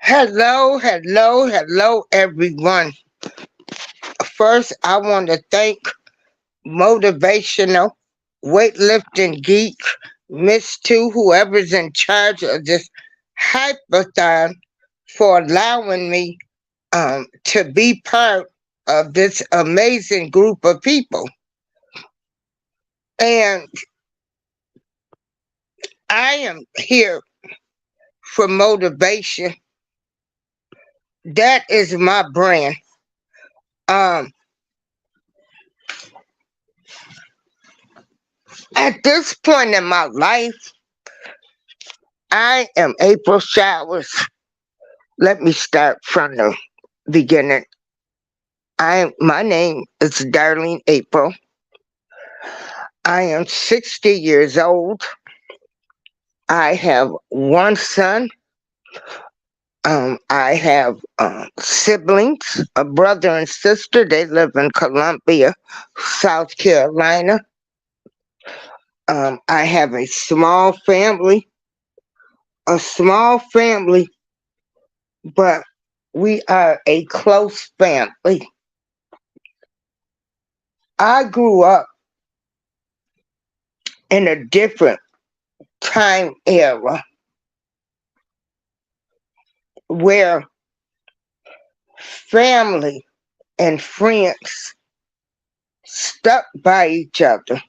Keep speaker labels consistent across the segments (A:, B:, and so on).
A: Hello, hello, hello, everyone. First, I want to thank Motivational Weightlifting Geek, Miss Two, whoever's in charge of this Hypeathon, for allowing me to be part of this amazing group of people. And I am here for motivation. That is my brand. Um, at this point in my life, I am April Showers. Let me start from the beginning. My name is Darlene April. I am 60 years old. I have one son. I have siblings, a brother and sister. They live in Columbia, South Carolina. I have a small family, but we are a close family. I grew up in a different time era where family and friends stuck by each other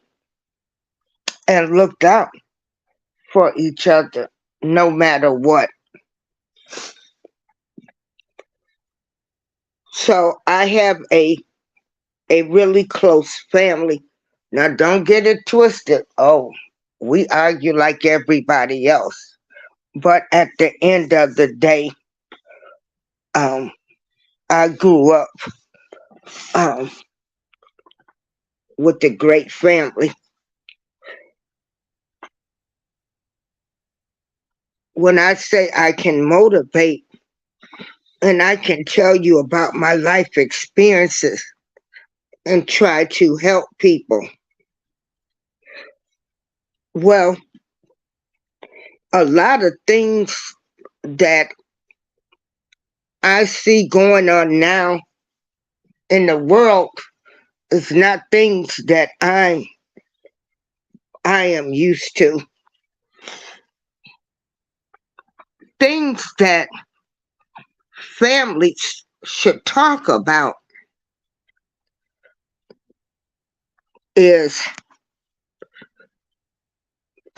A: and looked out for each other no matter what. So I have a really close family. Now don't get it twisted. Oh, we argue like everybody else. But at the end of the day, um, I grew up um, with a great family. When I say I can motivate and I can tell you about my life experiences and try to help people, well, a lot of things that I see going on now in the world is not things that I am used to. Things that families should talk about is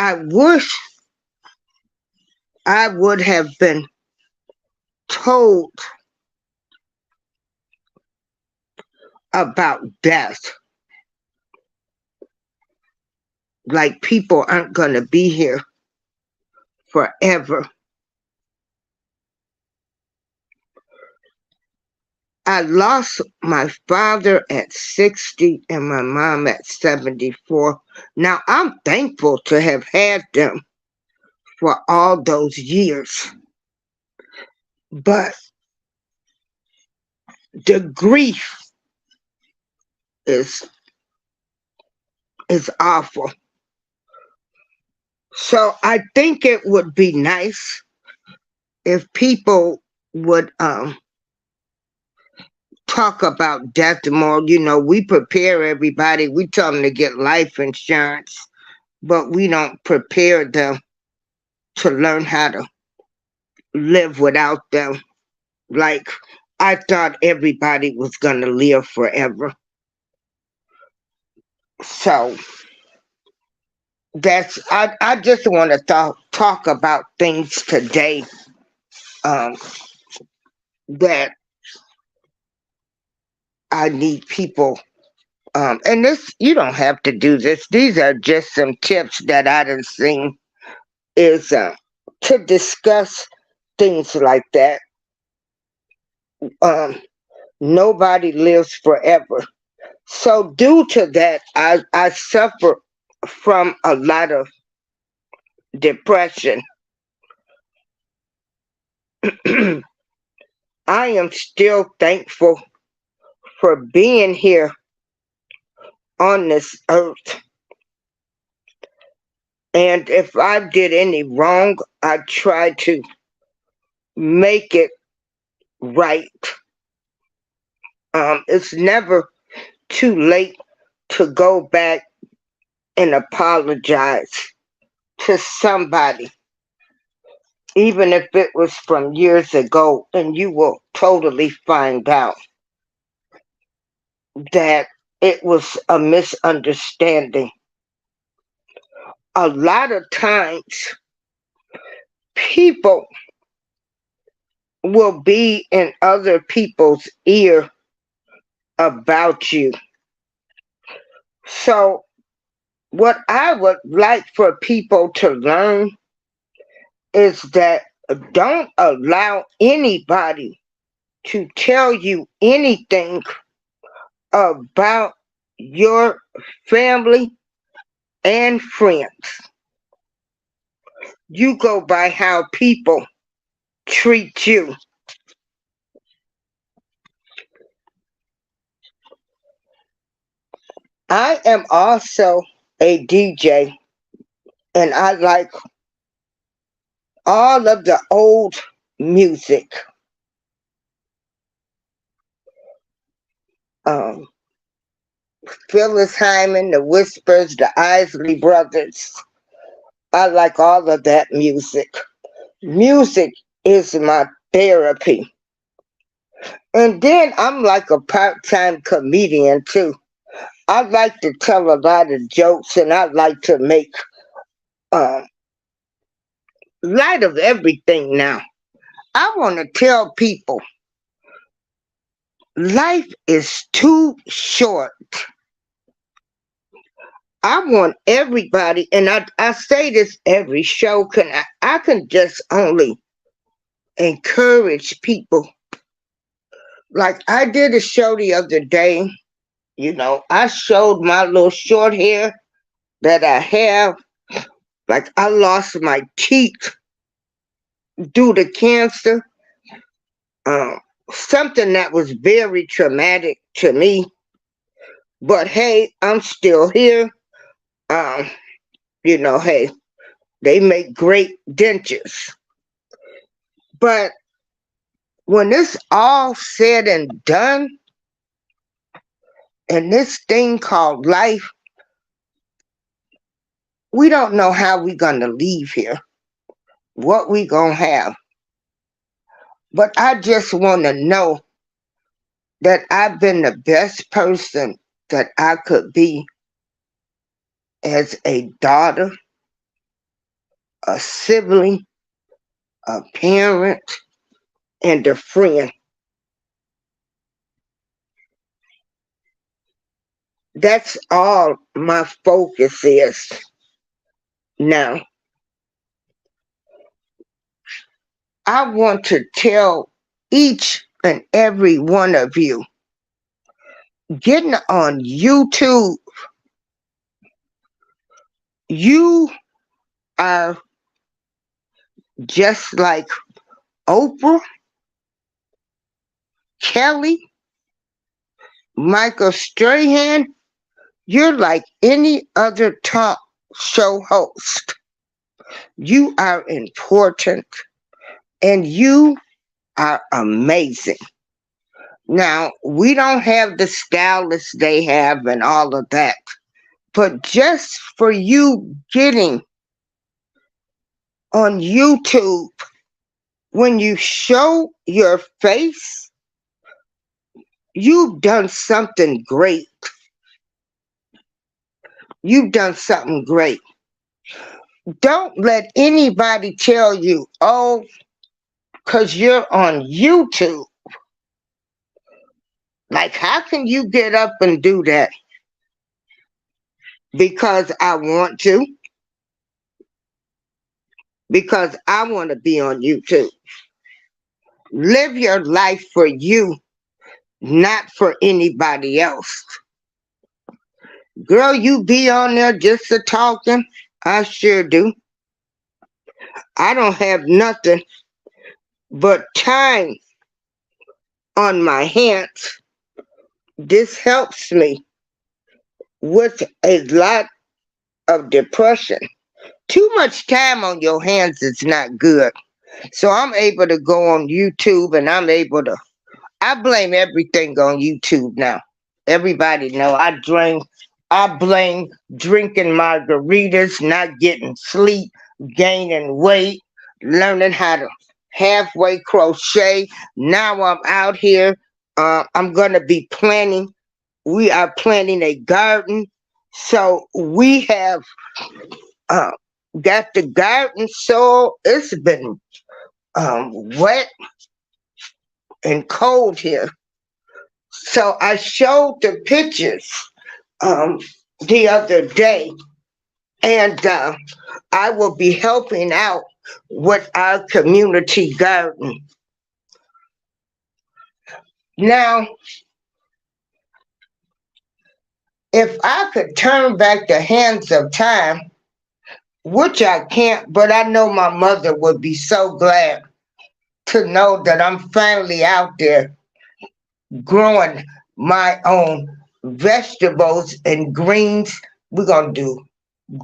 A: I wish I would have been told about death. Like people aren't going to be here forever. I lost my father at 60 and my mom at 74. Now I'm thankful to have had them for all those years. But the grief is is awful. So I think it would be nice if people would talk about death more. You know, we prepare everybody. We tell them to get life insurance, but we don't prepare them to learn how to live without them. Like, I thought everybody was going to live forever. So I just want to talk about things today um, that I need people. And this, you don't have to do this. These are just some tips that I done seen is to discuss things like that. Um, Nobody lives forever. So due to that, I suffer from a lot of depression. I am still thankful for being here on this earth. And if I did any wrong, I try to make it right. It's never too late to go back and apologize to somebody, even if it was from years ago, and you will totally find out that it was a misunderstanding. A lot of times, people will be in other people's ear about you. So, what I would like for people to learn is that don't allow anybody to tell you anything about your family and friends. You go by how people treat you. I am also a DJ, and I like all of the old music. Um, Phyllis Hyman, the Whispers, the Isley Brothers. I like all of that music. Music is my therapy. And then I'm like a part-time comedian too. I like to tell a lot of jokes, and I like to make uh, light of everything now. I want to tell people life is too short. I want everybody, and I say this every show, I can just only encourage people. Like I did a show the other day, I showed my little short hair that I have. Like I lost my teeth due to cancer. Um, Something that was very traumatic to me. But hey, I'm still here. Um, hey, they make great dentures. But when it's all said and done, and this thing called life, we don't know how we gonna leave here, what we gonna have. But I just wanna know that I've been the best person that I could be as a daughter, a sibling, a parent, and a friend. That's all my focus is now. I want to tell each and every one of you, getting on YouTube, you are just like Oprah, Kelly, Michael Strahan. You're like any other talk show host. You are important and you are amazing. Now, we don't have the stylists they have and all of that, but just for you getting on YouTube, when you show your face, you've done something great. You've done something great. Don't let anybody tell you, oh, because you're on YouTube. Like, how can you get up and do that? Because I want to. Because I want to be on YouTube. Live your life for you, not for anybody else. Girl, you be on there just a talking? I sure do. I don't have nothing but time on my hands. This helps me with a lot of depression. Too much time on your hands is not good. So I'm able to go on YouTube and I blame everything on YouTube now. Everybody know I blame drinking margaritas, not getting sleep, gaining weight, learning how to halfway crochet. Now I'm out here. I'm gonna be planting. We are planting a garden. So we have uh, got the garden soil. It's been wet and cold here. So I showed the pictures um, the other day, and I will be helping out with our community garden. Now, if I could turn back the hands of time, which I can't, but I know my mother would be so glad to know that I'm finally out there growing my own vegetables and greens. We're going to do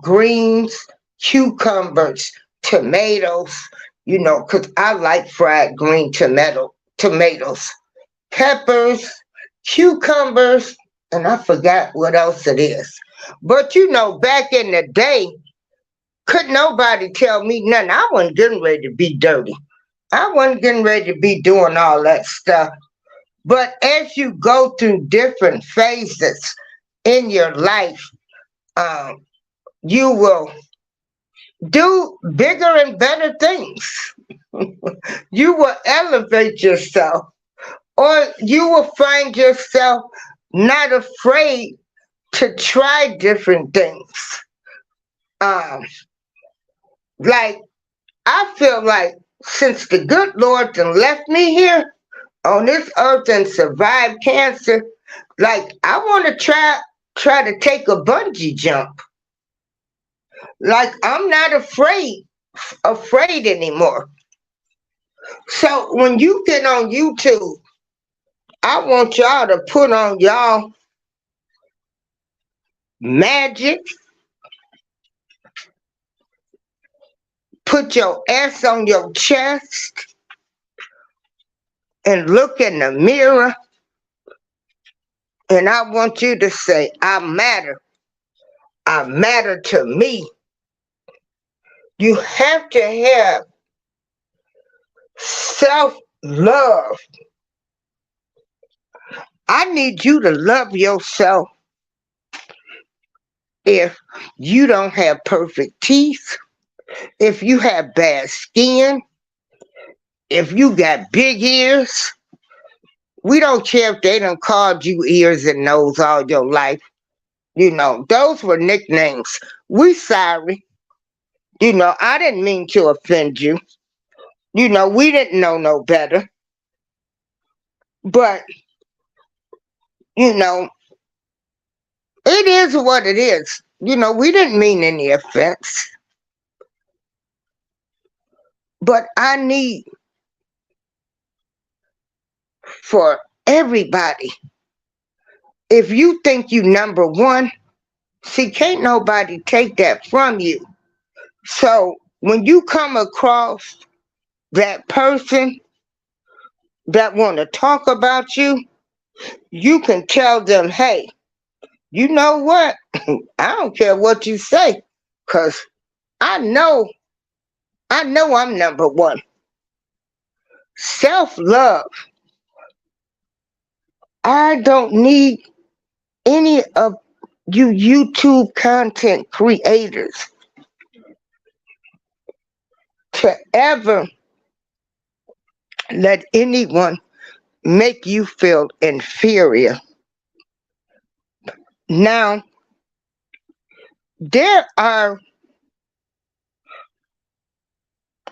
A: greens, cucumbers, tomatoes, because I like fried green tomatoes, peppers, cucumbers, and I forgot what else it is. But back in the day, could nobody tell me nothing. I wasn't getting ready to be dirty. I wasn't getting ready to be doing all that stuff. But as you go through different phases in your life, um, you will do bigger and better things. You will elevate yourself, or you will find yourself not afraid to try different things. Um, like, I feel like since the good Lord done left me here on this earth and survived cancer, like I want to try to take a bungee jump. Like I'm not afraid anymore. So when you get on YouTube, I want y'all to put on y'all magic, put your S on your chest, and look in the mirror. And I want you to say, I matter. I matter to me. You have to have self-love. I need you to love yourself. If you don't have perfect teeth, if you have bad skin, if you got big ears, we don't care if they done called you ears and nose all your life. Those were nicknames. We sorry. I didn't mean to offend you. We didn't know no better. But, you know, it is what it is. We didn't mean any offense. But I need for everybody, if you think you number one, see, can't nobody take that from you. So when you come across that person that want to talk about you, you can tell them, hey, you know what? I don't care what you say, because I know I'm number one. Self-love. I don't need any of you YouTube content creators to ever let anyone make you feel inferior. Now, there are,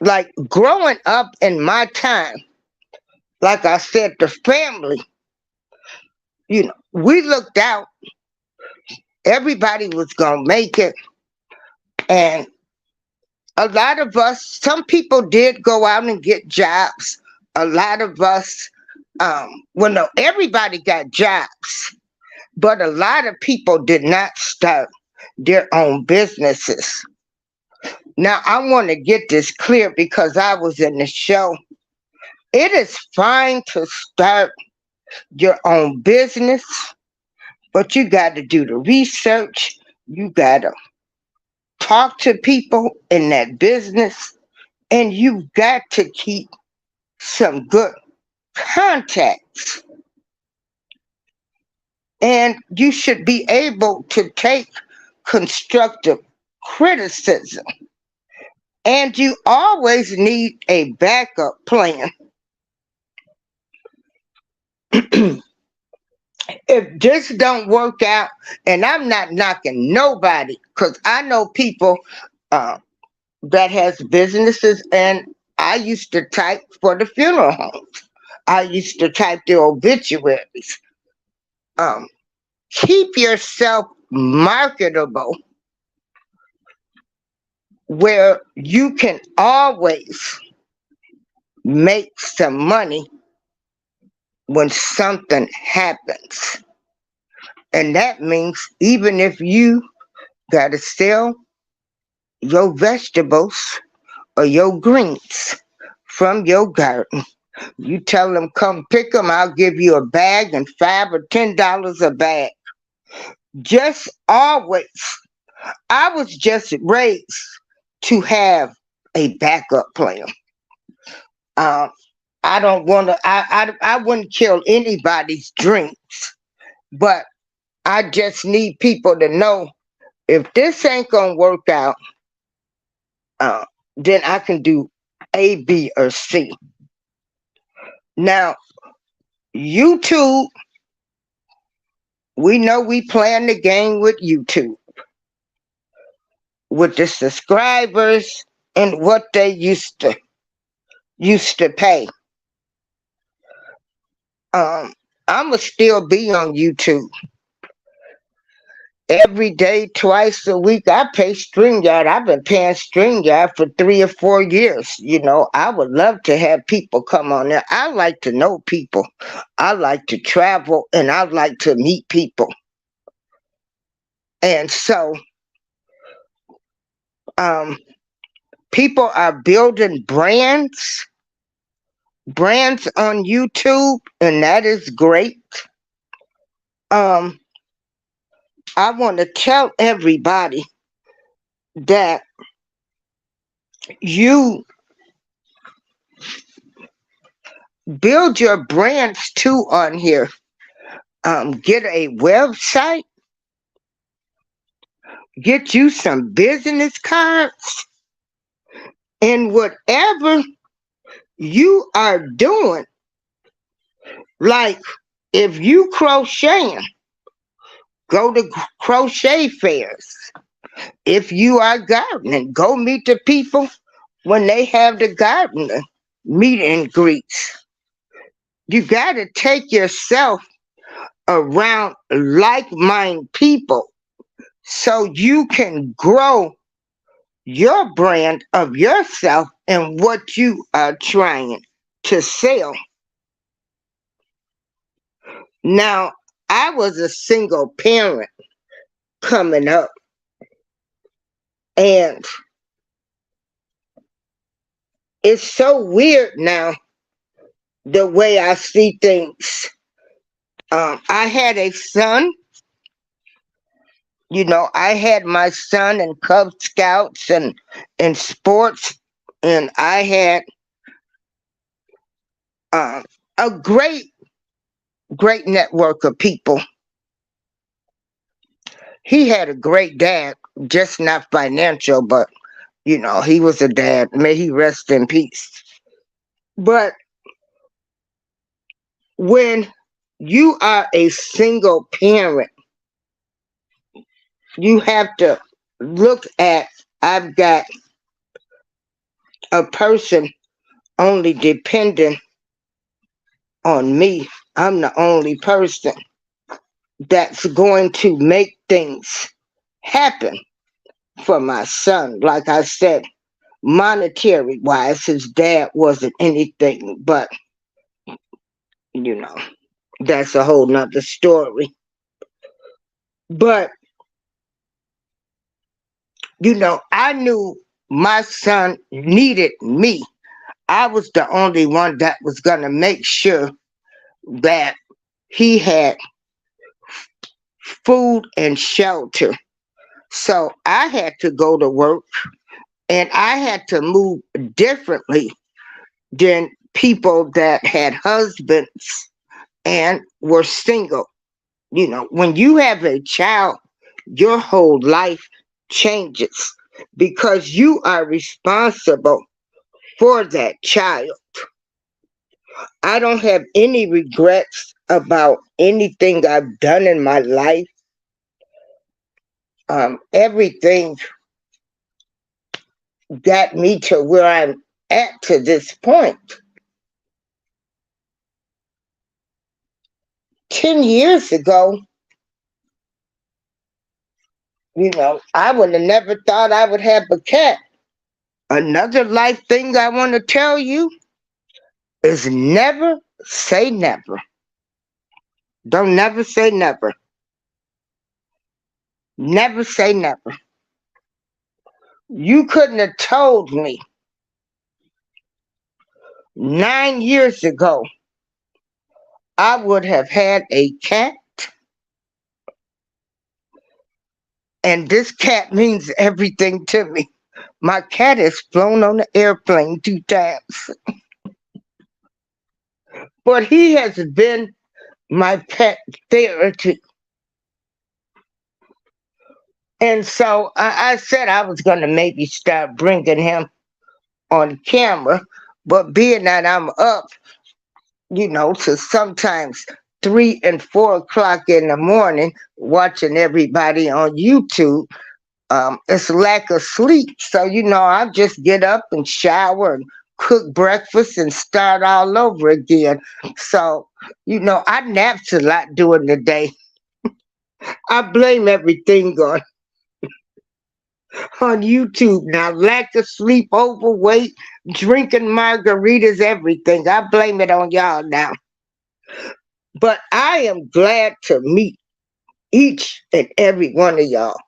A: like, growing up in my time, like I said, the family, we looked out. Everybody was going to make it. And a lot of us, some people did go out and get jobs. A lot of us, well, no, everybody got jobs. But a lot of people did not start their own businesses. Now, I want to get this clear because I was in the show. It is fine to start your own business, but you got to do the research. You got to talk to people in that business, and you got to keep some good contacts. And you should be able to take constructive criticism. And you always need a backup plan. If this don't work out, and I'm not knocking nobody, because I know people uh, that has businesses, and I used to type for the funeral homes. I used to type the obituaries. Um, Keep yourself marketable where you can always make some money when something happens. And that means even if you got to sell your vegetables or your greens from your garden, you tell them, come pick them, I'll give you a bag and $5 or $10 a bag. Just always, I was just raised to have a backup plan. Um, I don't want to, I wouldn't kill anybody's dreams, but I just need people to know if this ain't going to work out, uh, then I can do A, B, or C. Now, YouTube, we know we playing the game with YouTube, with the subscribers and what they used to pay. I'ma still be on YouTube every day, twice a week. I pay StreamYard. I've been paying StreamYard for 3 or 4 years. I would love to have people come on there. I like to know people. I like to travel and I like to meet people. And so people are building brands on YouTube, and that is great. I want to tell everybody that you build your brands too on here. Get a website, get you some business cards, and whatever you are doing, like if you crocheting, go to crochet fairs. If you are gardening, go meet the people when they have the gardening meet and greets. You got to take yourself around like-minded people so you can grow your brand of yourself and what you are trying to sell. Now, I was a single parent coming up, and it's so weird now the way I see things. I had a son. I had my son in Cub Scouts and sports, and I had a great network of people. He had a great dad, just not financial, but he was a dad. May he rest in peace. But when you are a single parent, you have to look at, I've got a person only dependent on me. I'm the only person that's going to make things happen for my son. Like I said, monetary wise, his dad wasn't anything, but that's a whole nother story. But I knew my son needed me. I was the only one that was going to make sure that he had food and shelter. So I had to go to work and I had to move differently than people that had husbands and were single. You know, when you have a child, your whole life changes because you are responsible for that child. I don't have any regrets about anything I've done in my life. Everything got me to where I'm at to this point. 10 years ago, I would have never thought I would have a cat. Another life thing I want to tell you is never say never. Don't never say never. Never say never. You couldn't have told me 9 years ago I would have had a cat, and this cat means everything to me. My cat has flown on the airplane 2 times, but he has been my pet therapy. And so I said I was going to maybe start bringing him on camera, but being that I'm up, to sometimes 3 and 4 o'clock in the morning watching everybody on YouTube, it's lack of sleep. So, I just get up and shower and cook breakfast and start all over again. So, I naps a lot during the day. I blame everything on YouTube now. Lack of sleep, overweight, drinking margaritas, everything. I blame it on y'all now. But I am glad to meet each and every one of y'all.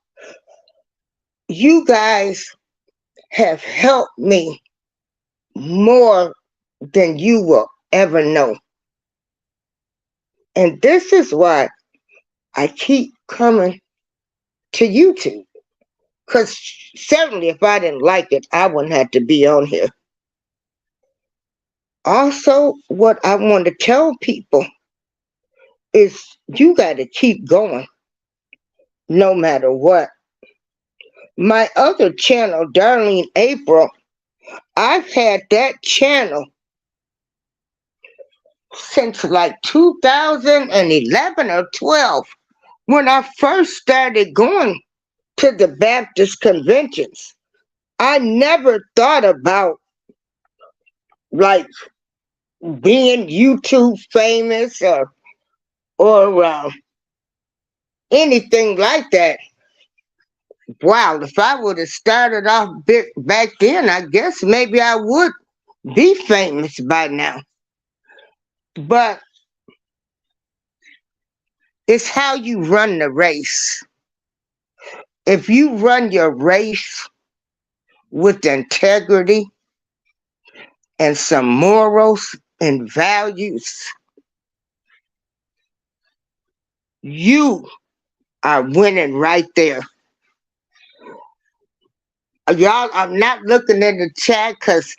A: You guys have helped me more than you will ever know. And this is why I keep coming to YouTube. Because certainly if I didn't like it, I wouldn't have to be on here. Also, what I want to tell people is you got to keep going no matter what. My other channel, Darlene April, I've had that channel since like 2011 or 12 when I first started going to the Baptist conventions. I never thought about like being YouTube famous or anything like that. Wow, if I would have started off back then, I guess maybe I would be famous by now. But it's how you run the race. If you run your race with integrity and some morals and values, you are winning right there. Y'all, I'm not looking in the chat because,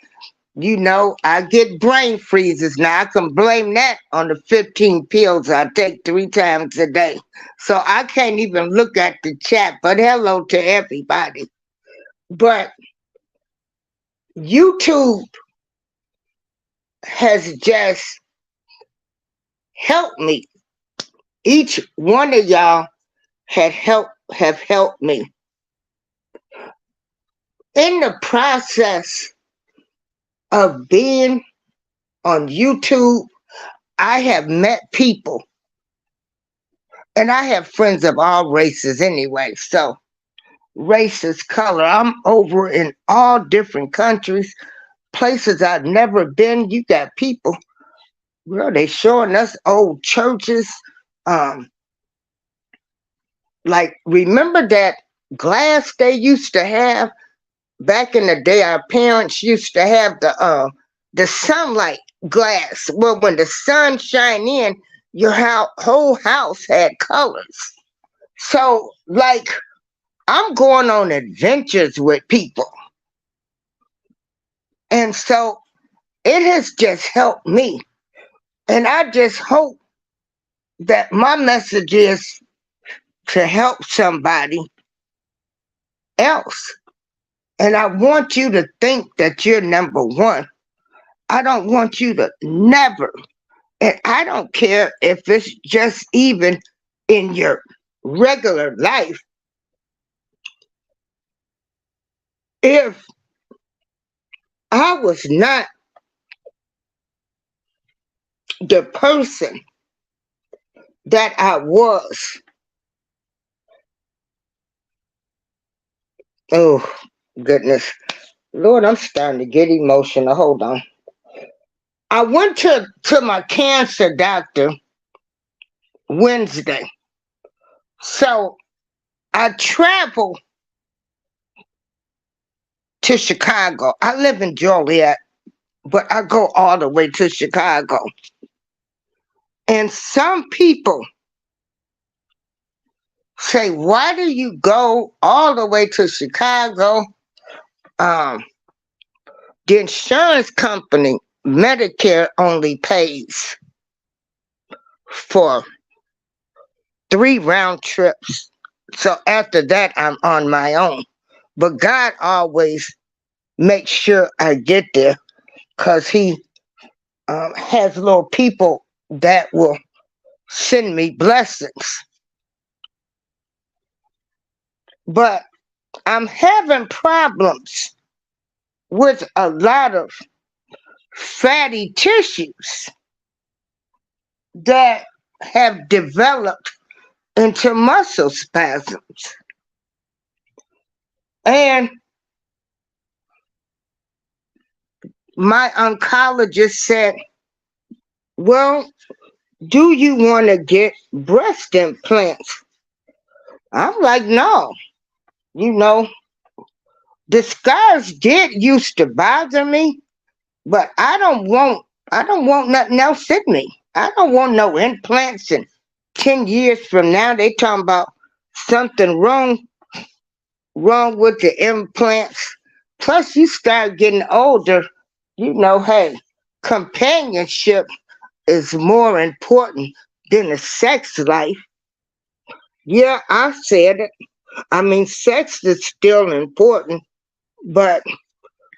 A: I get brain freezes now. I can blame that on the 15 pills I take 3 times a day. So I can't even look at the chat, but hello to everybody. But YouTube has just helped me. Each one of y'all have helped me. In the process of being on YouTube, I have met people, and I have friends of all races anyway. So races, color. I'm over in all different countries, places I've never been. You got people, girl, they showing us old churches. Like, remember that glass they used to have back in the day, our parents used to have the sunlight glass. Well, when the sun shine in, your whole house had colors. So, like, I'm going on adventures with people, and so it has just helped me. And I just hope that my message is to help somebody else. And I want you to think that you're number one. I don't want you to never, and I don't care if it's just even in your regular life, if I was not the person that I was, oh goodness, Lord, I'm starting to get emotional. Hold on. I went to my cancer doctor Wednesday. So I traveled to Chicago. I live in Joliet, but I go all the way to Chicago. And some people say, why do you go all the way to Chicago? Um, the insurance company, Medicare, only pays for 3 round trips. So after that, I'm on my own. But God always makes sure I get there because He has little people that will send me blessings. But I'm having problems with a lot of fatty tissues that have developed into muscle spasms. And my oncologist said, well, do you want to get breast implants? I'm like, no. You know, the scars did used to bother me, but I don't want nothing else in me. I don't want no implants. And 10 years from now they talking about something wrong with the implants. Plus you start getting older, hey, companionship is more important than the sex life. Yeah, I said it. I mean, sex is still important, but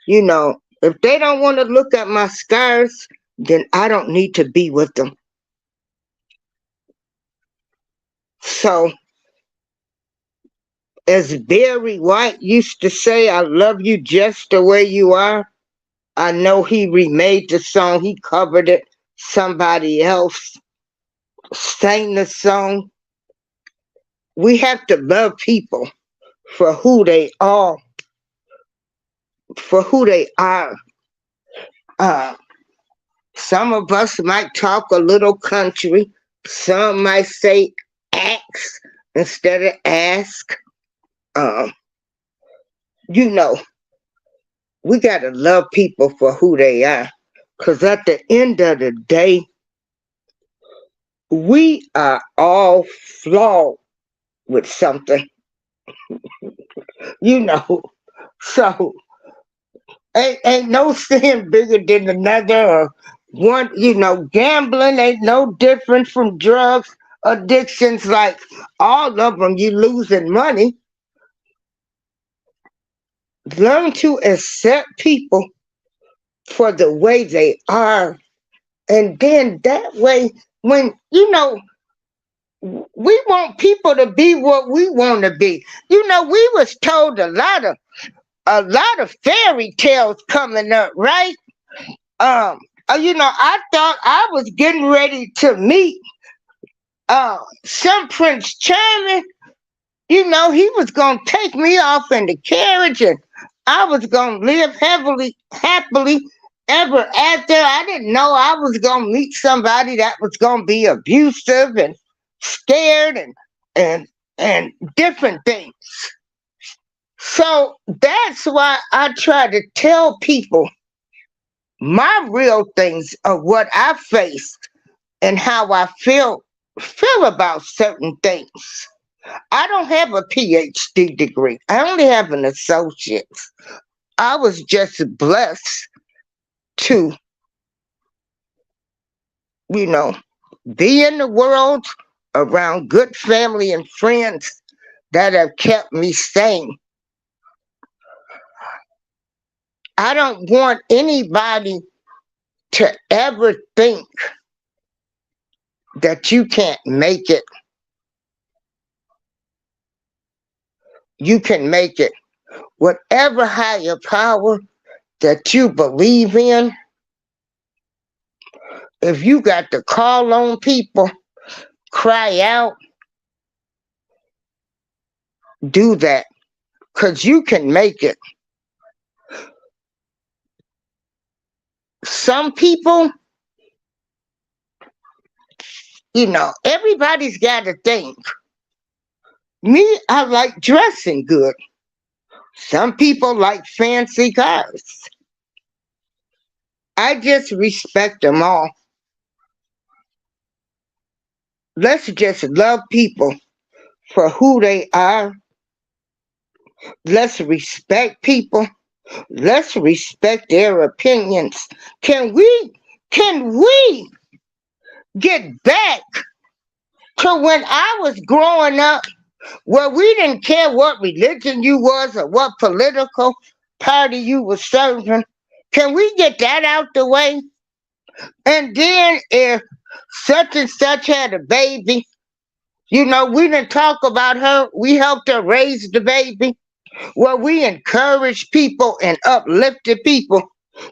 A: if they don't want to look at my scars, then I don't need to be with them. So, as Barry White used to say, I love you just the way you are. I know he remade the song, he covered it. Somebody else sang the song. We have to love people for who they are, for who they are. Uh, some of us might talk a little country. Some might say ask instead of ask. Um, you know, we got to love people for who they are. Because at the end of the day, we are all flawed with something, you know. So, ain't no sin bigger than another. Or one, gambling ain't no different from drugs, addictions. Like all of them, you losing money. Learn to accept people for the way they are. And then that way, when, we want people to be what we want to be. We was told a lot of fairy tales coming up, right? Um, I thought I was getting ready to meet some Prince Charming. He was gonna take me off in the carriage and I was gonna live happily ever after. I didn't know I was gonna meet somebody that was gonna be abusive and scared and different things. So that's why I try to tell people my real things of what I faced and how I feel about certain things. I don't have a PhD degree. I only have an associate's. I was just blessed to, you know, be in the world around good family and friends that have kept me sane. I don't want anybody to ever think that you can't make it. You can make it. Whatever higher power that you believe in, if you got to call on people, cry out, do that. Because you can make it. Some people, everybody's got to think. Me, I like dressing good. Some people like fancy cars. I just respect them all. Let's just love people for who they are. Let's respect people. Let's respect their opinions. Can we get back to when I was growing up where we didn't care what religion you was or what political party you was serving? Can we get that out the way? And then if such and such had a baby, we didn't talk about her. We helped her raise the baby. Well, we encourage people and uplifted people.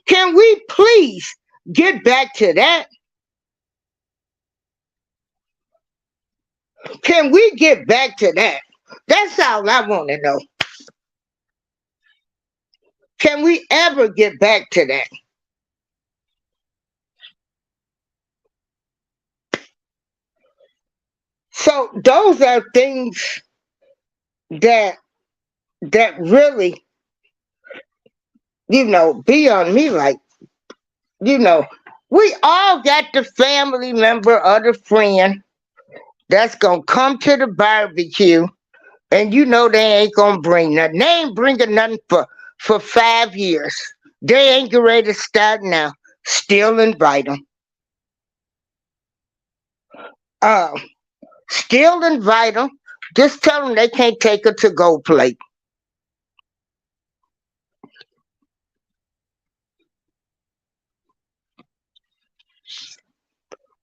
A: Can we please get back to that? Can we get back to that? That's all I want to know. Can we ever get back to that? So those are things that really, be on me like, we all got the family member or the friend that's gonna come to the barbecue and they ain't gonna bring nothing. They ain't bringing nothing for 5 years. They ain't ready to start now. Still invite them. Still invite them. Just tell them they can't take a to-go plate.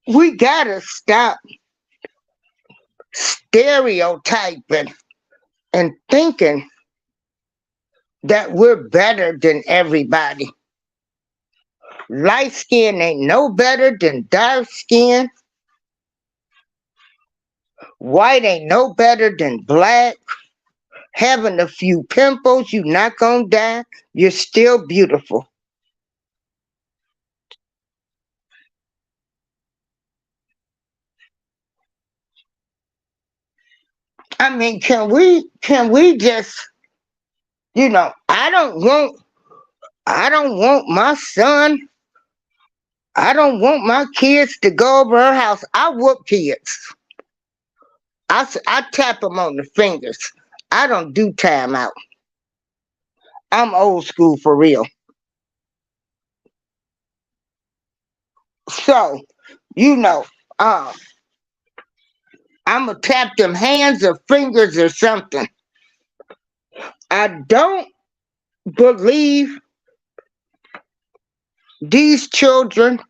A: We gotta stop stereotyping and thinking that we're better than everybody. Light skin ain't no better than dark skin. White ain't no better than black. Having a few pimples, you not gonna die. You're still beautiful. I mean, can we just, I don't want my son, I don't want my kids to go over her house. I whoop kids. I tap them on the fingers. I don't do time out. I'm old school for real. So, you know, um, I'm gonna tap them hands or fingers or something. I don't believe these children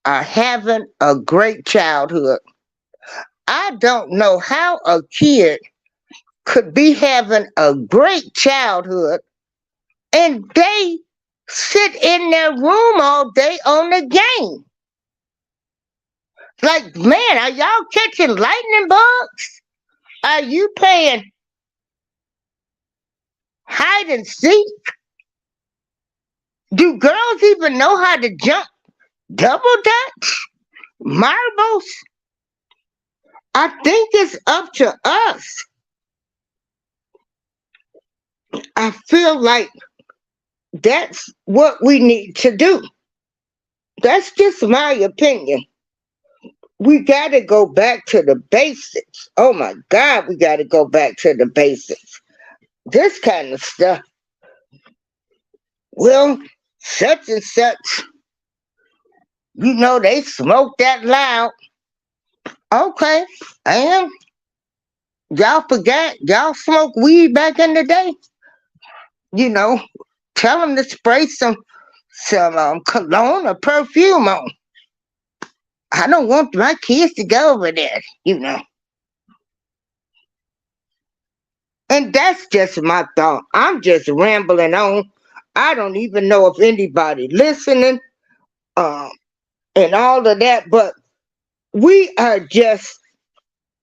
A: are having a great childhood. I don't know how a kid could be having a great childhood and they sit in their room all day on the game. Like, man, are y'all catching lightning bugs? Are you playing hide and seek? Do girls even know how to jump double dutch? Marbles? I think it's up to us I feel like that's what we need to do. That's just my opinion. We got to go back to the basics. Oh my God, we got to go back to the basics. This kind of stuff. Well, such and such, they smoke that loud. Okay, and y'all forgot y'all smoked weed back in the day. You know, tell them to spray some cologne or perfume on. I don't want my kids to go over there. And that's just my thought. I'm just rambling on. I don't even know if anybody listening, um, and all of that, but we are just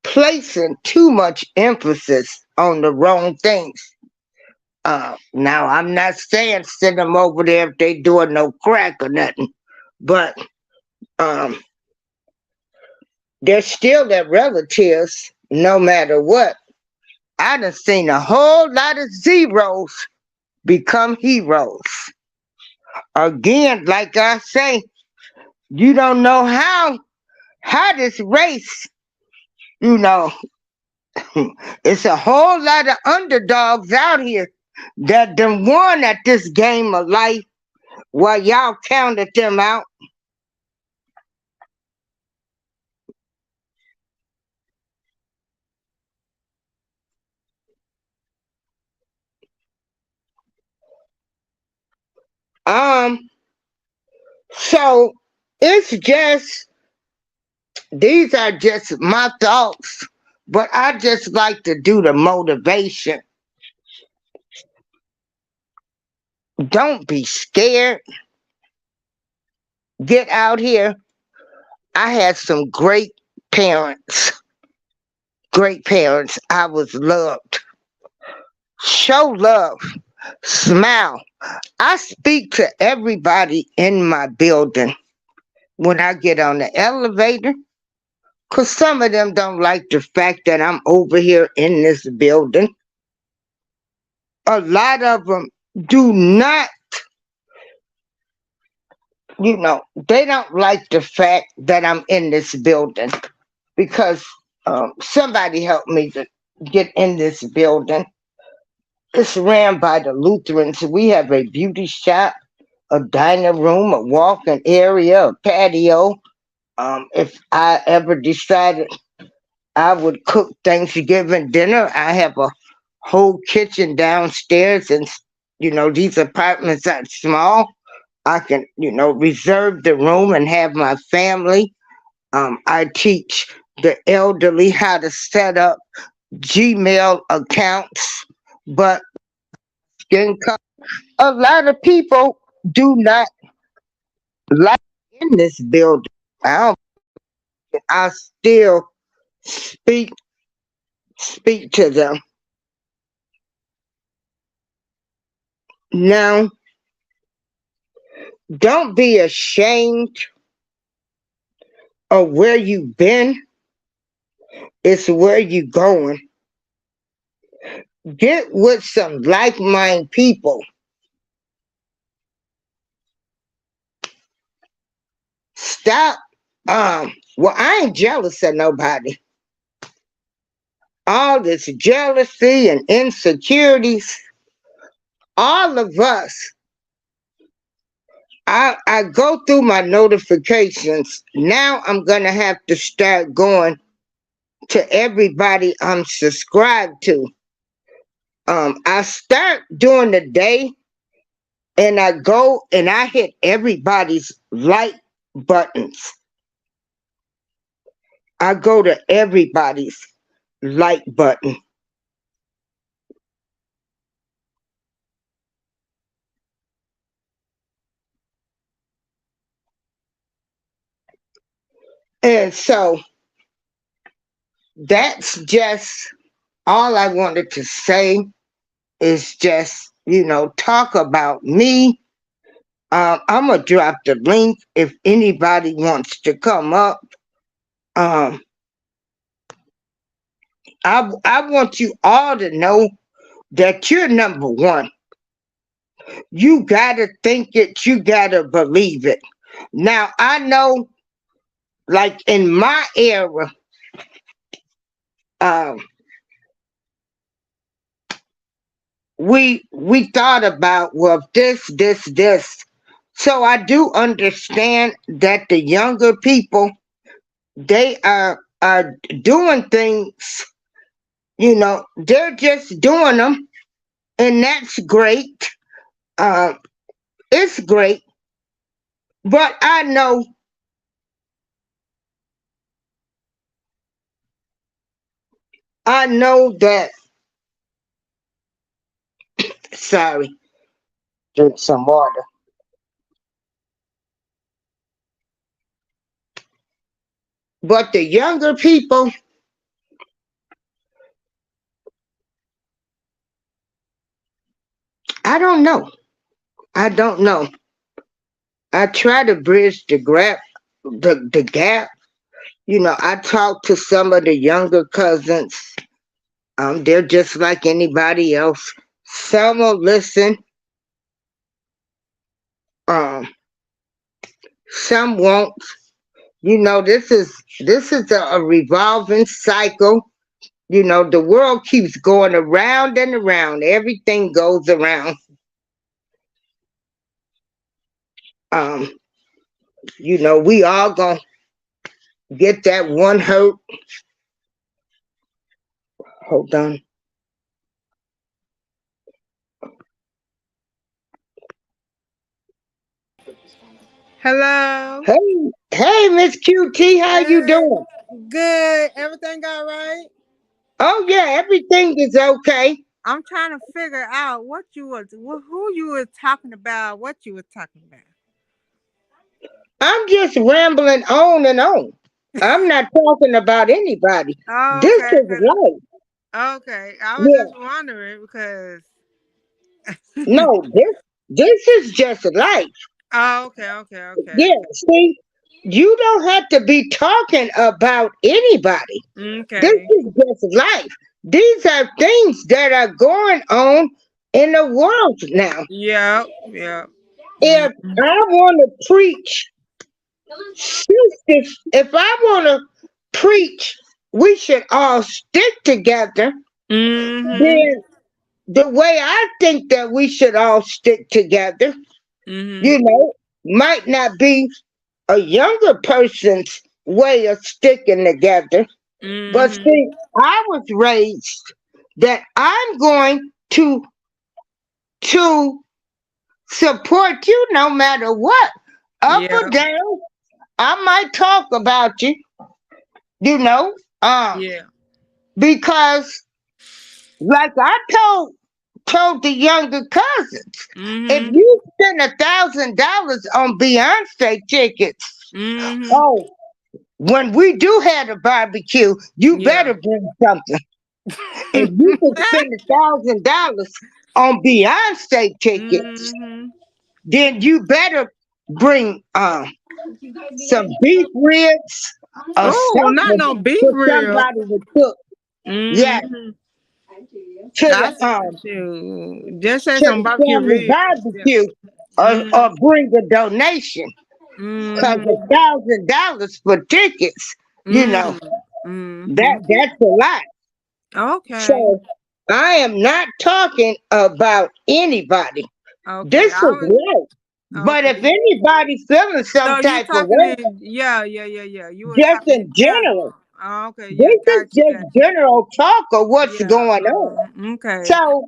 A: placing too much emphasis on the wrong things. Now, I'm not saying send them over there if they doing no crack or nothing, but um, they're still their relatives no matter what. I done seen a whole lot of zeros become heroes. Again, like I say, you don't know how this race, you know, it's a whole lot of underdogs out here that done won at this game of life while y'all counted them out. Um, so it's just these are just my thoughts, but I just like to do the motivation. Don't be scared. Get out here. I had some great parents. Great parents. I was loved. Show love. Smile. I speak to everybody in my building when I get on the elevator, because some of them don't like the fact that I'm over here in this building. A lot of them do not, they don't like the fact that I'm in this building because somebody helped me to get in this building. It's ran by the Lutherans. We have a beauty shop, a dining room, a walking area, a patio. If I ever decided I would cook Thanksgiving dinner, I have a whole kitchen downstairs, and these apartments are small. I can, reserve the room and have my family. I teach the elderly how to set up Gmail accounts, but a lot of people do not like in this building. I still speak speak to them. Now, don't be ashamed of where you've been. It's where you going. Get with some like-minded people. Stop. Well, I ain't jealous of nobody. All this jealousy and insecurities, all of us. I go through my notifications. Now I'm gonna have to start going to everybody I'm subscribed to. I start during the day and I go and I hit everybody's like buttons. I go to everybody's like button. And so that's just all I wanted to say is just, talk about me. I'm going to drop the link if anybody wants to come up. Um, I want you all to know that you're number one. You gotta think it, you gotta believe it. Now I know, like in my era, um, we thought about, well, this. So I do understand that the younger people, they are doing things, they're just doing them, and that's great. Um, it's great, but I know that. Sorry, drink some water. But the younger people, I don't know. I don't know. I try to bridge the gap. I talk to some of the younger cousins. They're just like anybody else. Some will listen. Um, some won't. This is a revolving cycle. The world keeps going around and around. Everything goes around. Um, we all gonna get that one hurt. Hold on.
B: Hello.
A: Hey, Miss QT, how you
B: Hey.
A: doing?
B: Good. Everything all right?
A: Oh yeah, everything is okay.
B: I'm trying to figure out who you were talking about, what you were talking about.
A: I'm just rambling on and on. I'm not talking about anybody.
B: Oh,
A: This
B: okay.
A: is life.
B: Okay. I was just
A: Yeah.
B: wondering because.
A: No, this is just life.
B: Oh, okay.
A: Yeah. See, you don't have to be talking about anybody. This
B: Okay.
A: is just life. These are things that are going on in the world now.
B: Yep.
A: If
B: Mm-hmm.
A: I want to preach, if I want to preach, we should all stick together.
B: Mm-hmm.
A: Then the way I think that we should all stick together,
B: Mm-hmm.
A: you know, might not be a younger person's way of sticking together. But
B: Mm-hmm.
A: see, I was raised that I'm going to support you no matter what. Up or
B: Yep.
A: down, I might talk about you, you know, um,
B: Yeah.
A: because like I told the younger cousins, if
B: Mm-hmm.
A: you spend $1,000 on Beyonce tickets,
B: Mm-hmm.
A: oh, when we do have a barbecue, you
B: Yeah.
A: better bring something. If you can spend $1,000 on Beyonce tickets,
B: Mm-hmm.
A: then you better bring some beef ribs or
B: Oh, not
A: something
B: no beef
A: for
B: rib.
A: somebody to cook. Yeah,
B: Mm-hmm.
A: to
B: I
A: the
B: just say
A: to
B: some
A: the
B: barbecue
A: family
B: ribs. Yeah.
A: barbecue, or
B: Mm-hmm.
A: bring a donation. Cause
B: Mm-hmm.
A: $1,000 for tickets, you know,
B: Mm-hmm.
A: that's a lot.
B: Okay.
A: So I am not talking about anybody.
B: Okay.
A: This is life. But if
B: Okay.
A: anybody feeling some
B: So you
A: type of
B: talking
A: way,
B: in yeah. You were
A: just
B: talking
A: in
B: in
A: general,
B: general. Oh, okay, yeah,
A: this is just
B: got you.
A: general talk of what's
B: Yeah.
A: going on.
B: Okay.
A: So,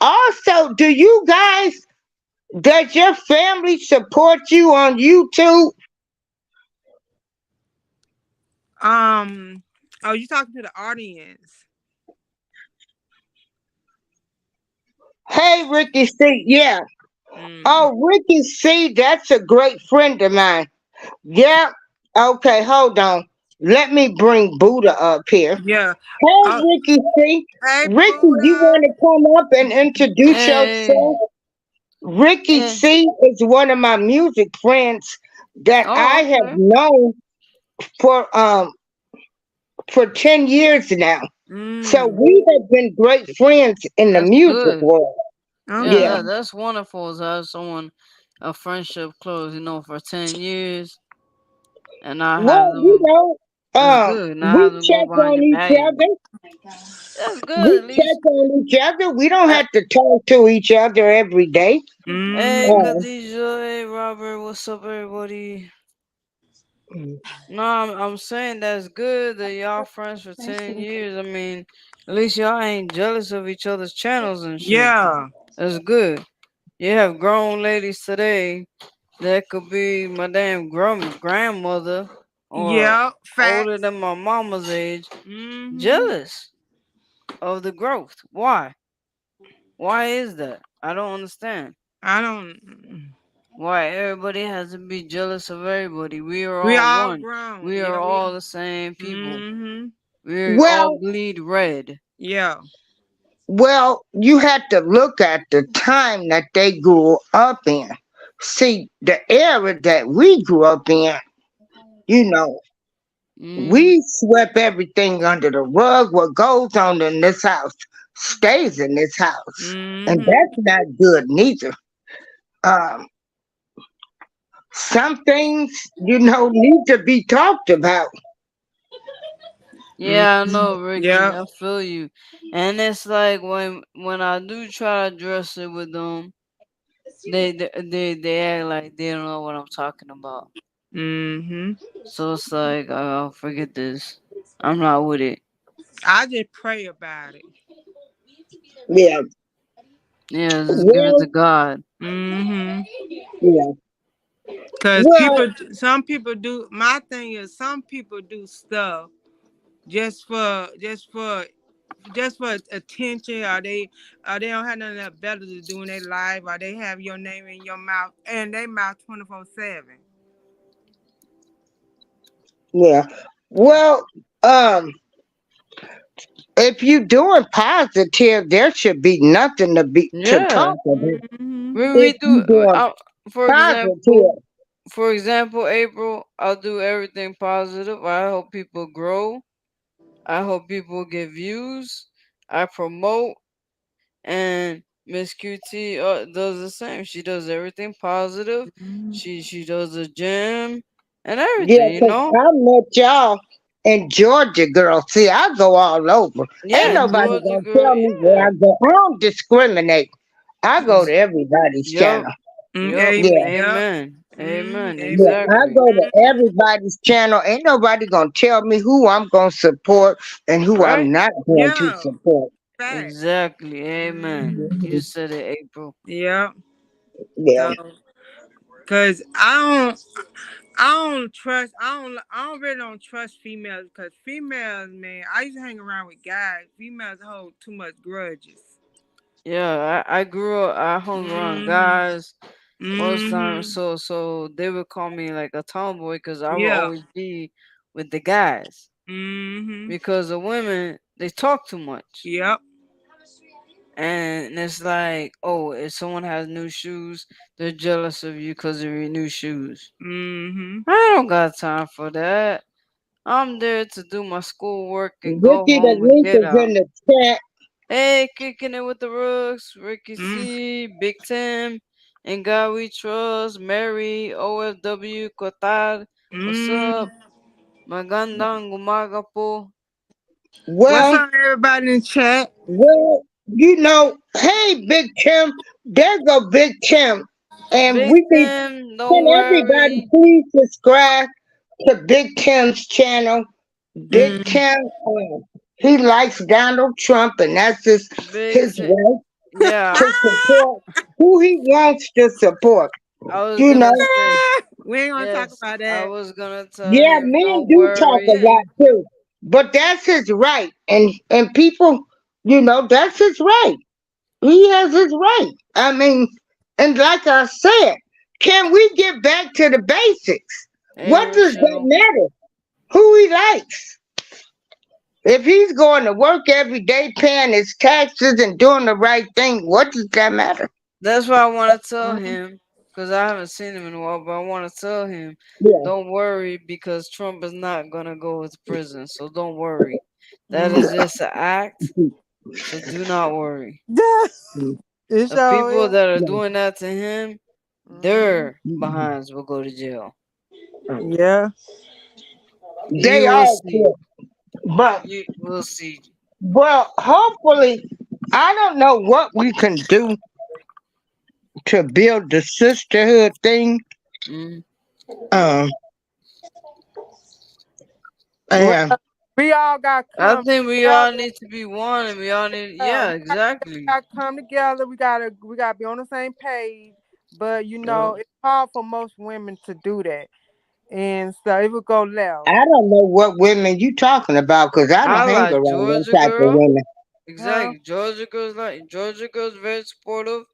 A: also, do you guys, does your family support you on YouTube?
B: Um oh, you talking to the audience.
A: Hey, Ricky C. Yeah.
B: Mm.
A: Oh, Ricky C. That's a great friend of mine. Yeah. Okay, hold on. Let me bring Buddha up here.
B: Yeah.
A: Hey,
B: Oh,
A: Ricky C.
B: hey
A: Ricky, you
B: Buddha.
A: want to come up and introduce
B: Hey.
A: yourself? Ricky
B: Eh.
A: C is one of my music friends that I
B: Oh,
A: have
B: okay.
A: known for 10 years now. So
B: Mm.
A: we have been great friends in the
C: That's
A: music
C: good.
A: world.
C: Yeah,
A: Yeah.
B: Okay.
C: that's wonderful to have someone a friendship close, for 10 years and not have
A: Well, you
C: them.
A: know,
C: That's good. Not
A: we
C: have them go
A: check
C: behind
A: on
C: your
A: each
C: back.
A: other.
C: That's good.
A: We
C: At
A: check
C: least,
A: on each other. We don't
C: uh,
A: have to talk to each other every day.
C: hey,
B: Mm-hmm.
A: Uh,
C: Khadija, hey, Robert, what's up, everybody? No, I'm saying that's good that y'all friends for 10 years. I mean, at least y'all ain't jealous of each other's channels and shit.
B: Yeah.
C: That's good. You have grown ladies today that could be my damn grandmother or
B: Yeah.
C: older
B: Facts.
C: than my mama's age,
B: Mm-hmm.
C: jealous of the growth. Why? Why is that? I don't understand.
B: I don't.
C: Why everybody has to be jealous of everybody? We are
B: We
C: all
B: all
C: one.
B: grown.
C: We are
B: Yeah.
C: all the same people.
B: Mm-hmm.
C: We all
A: well,
C: bleed red.
B: Yeah.
A: you had to look at the time that they grew up in. See, the era that we grew up in, you know,
C: Mm,
A: we swept everything under the rug. What goes on in this house stays in this house. And
B: Mm-hmm.
A: that's not good neither. Um, some things, need to be talked about.
C: yeah, I
B: Mm-hmm.
C: know, Ricky.
B: Yeah.
C: I feel you. And it's like when I do try to address it with them, they act like they don't know what I'm talking about.
B: Mm-hmm.
C: So it's like, oh, forget this. I'm not with it.
B: I just pray about it.
A: Yeah.
C: Yeah, just give it to
A: Well,
C: God.
B: Mm-hmm.
A: yeah.
B: Cause
A: Well,
B: some people do. My thing is, some people do stuff just for attention, or they don't have nothing else better to do in their life, or they have your name in your mouth and they mouth 24/7.
A: yeah. Well, um, if you doing positive, there should be nothing to
C: Yeah,
A: talk about.
B: Mm-hmm.
C: we
A: If
C: do.
A: you doing
C: For example,
A: positive,
C: April, I'll do everything positive. I help people grow. I hope people get views. I promote, and Miss QT does the same. She does everything positive. She does the gym and
A: yeah,
C: everything.
A: 'cause I met y'all in Georgia, girl. See, I go all over. Ain't
C: Yeah,
A: nobody
C: Georgia
A: gonna
C: girl.
A: tell me where
C: Yeah.
A: I go. I don't discriminate. I go to
C: Ex-
A: everybody's
C: Yup.
A: channel.
C: Yup.
A: Yeah.
B: Yep.
C: Amen. Amen.
A: Yeah, I
C: Exactly.
A: go to everybody's channel. Ain't nobody gonna tell me who I'm gonna support and who I'm
C: Right.
A: not going to
B: Yeah.
A: support.
B: Fact.
C: Exactly. Amen.
B: Mm-hmm.
C: You said it, April.
B: Yep.
A: Yeah.
B: So, cause I don't really don't trust females because females, man, I used to hang around with guys. Females hold too much grudges.
C: Yeah, I grew up. I hung around
B: Mm-hmm.
C: guys most times,
B: Mm-hmm.
C: so they would call me like a tomboy because I would
B: Yeah.
C: always be with the guys
B: Mm-hmm.
C: because the women they talk too much,
B: Yep.
C: and it's like, oh, if someone has new shoes, they're jealous of you because of your new shoes.
B: Mm-hmm.
C: I don't got time for that. I'm there to do my schoolwork and go
A: Ricky, the
C: home and
A: link
C: get
A: is
C: out.
A: in the chat.
C: Hey, kicking it with the Rooks, Ricky
B: Mm.
C: C, Big Tim, and God We Trust, Mary, OFW, Cotard. What's
B: Mm.
C: up? Magandang umaga po.
B: What's
A: Well,
B: up, everybody in chat?
A: hey, Big Tim, there go Big Tim. And
C: Big
A: we need,
C: Tim,
A: can
C: don't
A: everybody
C: worry.
A: please subscribe to Big Tim's channel? Big
B: Mm.
A: Tim, he likes Donald Trump, and that's
C: Big
A: his
C: Tim.
A: right
C: Yeah,
A: to support who he wants to support.
C: I was
A: You
C: gonna
A: know,
C: say,
B: We ain't gonna talk
C: yes,
B: about
C: I
B: that.
C: was gonna tell
A: yeah,
C: him,
A: men
C: don't
A: do talk a
C: worry.
A: lot too, but that's his right, and people, that's his right. He has his right. I mean, and like I said, can we get back to the basics?
C: Hey,
A: What does that
C: Rochelle.
A: matter? Who he likes? If he's going to work every day, paying his taxes and doing the right thing, what does that matter?
C: That's why I want to tell
B: Mm.
C: him, because I haven't seen him in a while, but I want to tell him,
A: Yeah.
C: don't worry, because Trump is not going to go to prison. So don't worry. That is just an act. So do not worry.
B: It
C: The
B: sure
C: people
B: is.
C: that are doing that to him,
B: Mhm.
C: their behinds will go to jail.
B: Yeah.
A: They
C: You will
A: all
C: see.
A: quit. But
C: You will see.
A: well, hopefully, I don't know what we can do to build the sisterhood thing.
C: Mm.
A: Um,
B: Well,
A: and
B: we all got to
C: I
B: come
C: think we all
B: together.
C: need to be one, and we all need.
B: Yeah,
C: Yeah, exactly.
B: gotta come together. We gotta be on the same page. But
C: Yep.
B: it's hard for most women to do that, and so it would go left.
A: I don't know what women you talking about because I don't
C: I
A: hang
C: like
A: around them
C: Georgia
A: type of
C: girl.
A: women.
B: Huh?
C: Exactly. Georgia girls very supportive.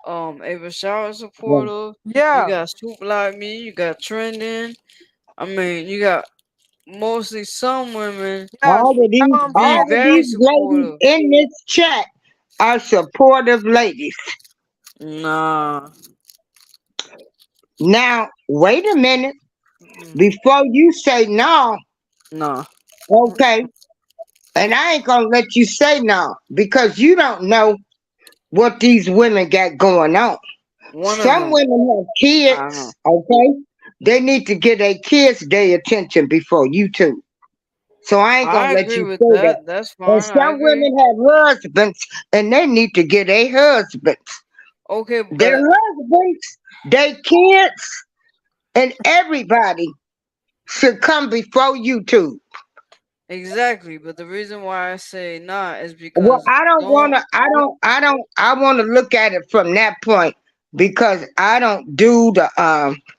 C: Ava Shower
A: Yeah.
C: supportive. You
B: Yeah.
C: got Soup Like Me. You got Trending. I mean, you got mostly some women
B: Yeah. Some
C: be
A: All of
C: very
A: these ladies
C: supportive.
A: in this chat are supportive ladies.
C: Nah.
A: Now, wait a minute
C: Mm-mm.
A: before you say no.
C: Nah.
A: Okay, and I ain't gonna let you say no because you don't know what these women got going on.
C: One of
A: Some
C: them.
A: women have
C: I know.
A: kids, okay? They need to get their kids their attention before you two. So I ain't gonna
C: I
A: let
C: agree
A: you
C: with
A: say that.
C: that. That's
A: And
C: fine. I
A: some
C: agree.
A: women have husbands and they need to get their husbands.
C: Okay,
A: Their
C: but
A: husbands, their kids, and everybody should come before you two.
C: exactly. But the reason why I say nah is
A: Well,
C: because
A: I don't
C: don't
A: wanna I wanna look at it from that point because I don't do the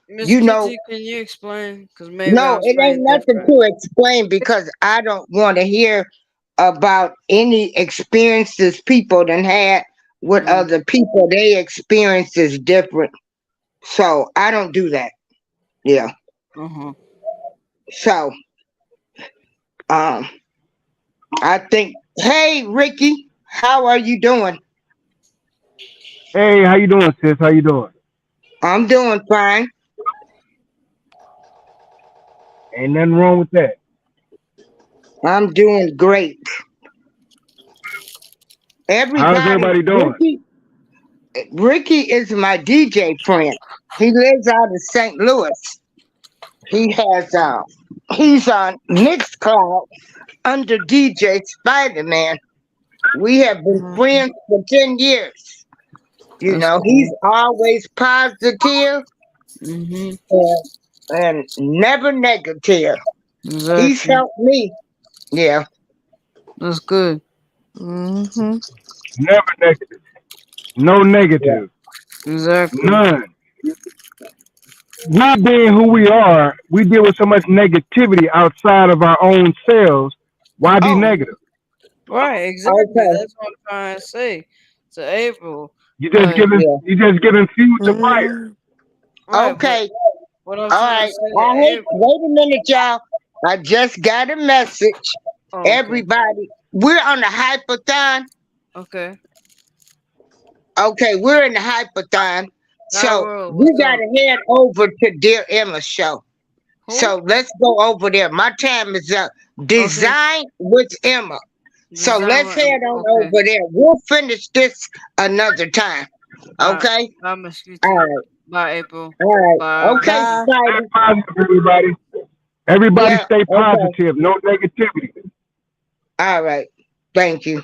C: Miss
A: you know.
C: Kitty, can you explain? Because maybe
A: No,
C: I'm
A: it ain't
C: saying
A: nothing
C: different.
A: to explain because I don't want to hear about any experiences people done had with
C: Mm,
A: other people. They experience is different. So I don't do that. Yeah.
C: uh-huh.
A: So um I think hey Ricky, how are you doing?
D: Hey, how you doing, sis? How you doing?
A: I'm doing fine.
D: Ain't nothing wrong with that.
A: I'm doing great.
D: How's
A: Everybody
D: everybody doing?
A: Ricky is my DJ friend. He lives out of St. Louis. He has he's on Mixcloud under DJ Spider Man. We have been
B: Mhm.
A: friends for 10 years. You
C: That's
A: know, he's
C: cool.
A: always positive
C: Mm-hmm.
A: and never negative. He's
C: Exactly.
A: helped me. Yeah.
C: That's good.
B: Mhm.
D: Never negative. No
A: Yeah.
D: negative.
C: Exactly.
D: None. We being who we are, we deal with so much negativity outside of our own selves. Why be
A: Oh,
D: negative?
C: Right, exactly.
A: okay.
C: That's what I'm trying to say to April.
D: You just
C: Like,
D: giving
A: Yeah.
D: you just giving fuel to fire.
B: Mhm.
C: right, but
A: Okay.
C: what I'm
A: All
C: trying to
A: right.
C: say
A: I
C: to
A: hate,
C: April.
A: wait a minute, y'all. I just got a message.
C: Oh, okay.
A: Everybody, we're on the hypathon.
C: Okay.
A: Okay, we're in the hypathon.
C: High
A: So
C: World,
A: we
C: what's up?
A: gotta head over to Dear Emma's show.
C: Who?
A: So let's go over there. My time is up.
C: Okay.
A: Design with Emma. So
C: Design
A: let's
C: with
A: head on
C: okay.
A: over there. We'll finish this another time.
C: Alright.
A: Okay?
C: Bye, Miss Kitty.
A: All right.
C: Bye, April.
A: All right.
C: Bye,
A: Okay,
C: Ricky.
B: Bye.
D: Stay
A: Spider.
D: positive, everybody. Everybody
A: Yeah,
D: stay
A: okay.
D: positive. No negativity.
A: All right. Thank you.